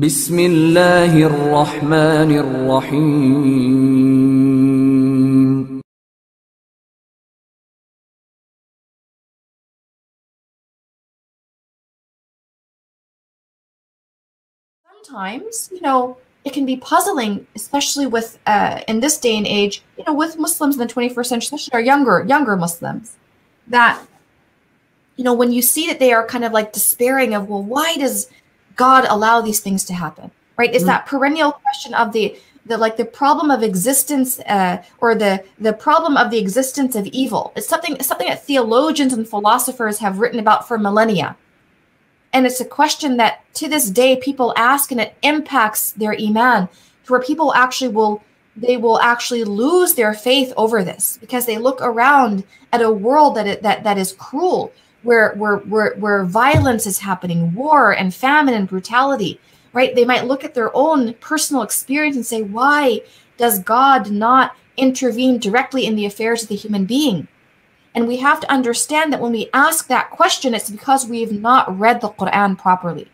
بسم الله الرحمن الرحيم. Sometimes, it can be puzzling, especially with in this day and age, with Muslims in the 21st century, especially our younger Muslims, that when you see that they are kind of like despairing of, well, why does God allow these things to happen? Right? It's that perennial question of the problem of existence, or the problem of the existence of evil. It's something that theologians and philosophers have written about for millennia. And it's a question that to this day people ask, and it impacts their iman, to where people will actually lose their faith over this, because they look around at a world that is cruel, where violence is happening, war and famine and brutality, right? They might look at their own personal experience and say, why does God not intervene directly in the affairs of the human being? And we have to understand that when we ask that question, it's because we've not read the Quran properly.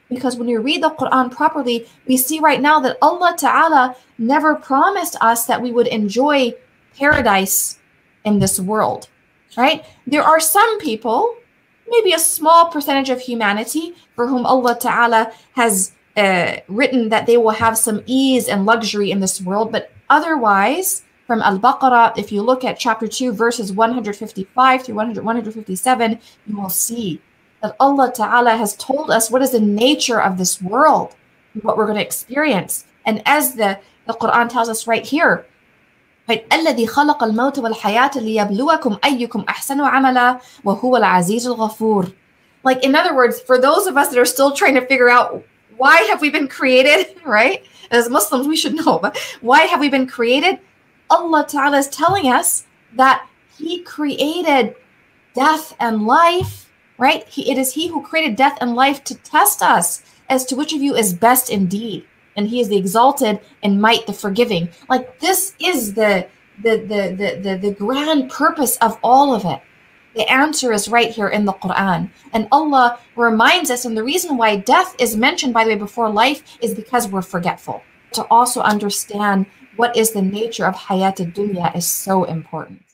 Because when you read the Quran properly, we see right now that Allah Ta'ala never promised us that we would enjoy paradise in this world, right? There are some people, maybe a small percentage of humanity, for whom Allah Ta'ala has written that they will have some ease and luxury in this world, but otherwise, from Al-Baqarah, if you look at chapter 2, verses 155 through 157, you will see that Allah Ta'ala has told us what is the nature of this world, what we're going to experience. And as the Quran tells us right here, right? الَّذِي خَلَقَ الْمَوْتَ وَالْحَيَاةَ لِيَبْلُوَكُمْ أَيُّكُمْ أَحْسَنُ عَمَلًا وَهُوَ الْعَزِيزُ الْغَفُورُ. Like, in other words, for those of us that are still trying to figure out why have we been created, right? As Muslims, we should know, but why have we been created? Allah Ta'ala is telling us that He created death and life, right? It is He who created death and life to test us as to which of you is best indeed. And He is the exalted in might, the forgiving. Like, this is the grand purpose of all of it. The answer is right here in the Quran. And Allah reminds us, and the reason why death is mentioned, by the way, before life, is because we're forgetful. To also understand what is the nature of hayat ad-dunya is so important.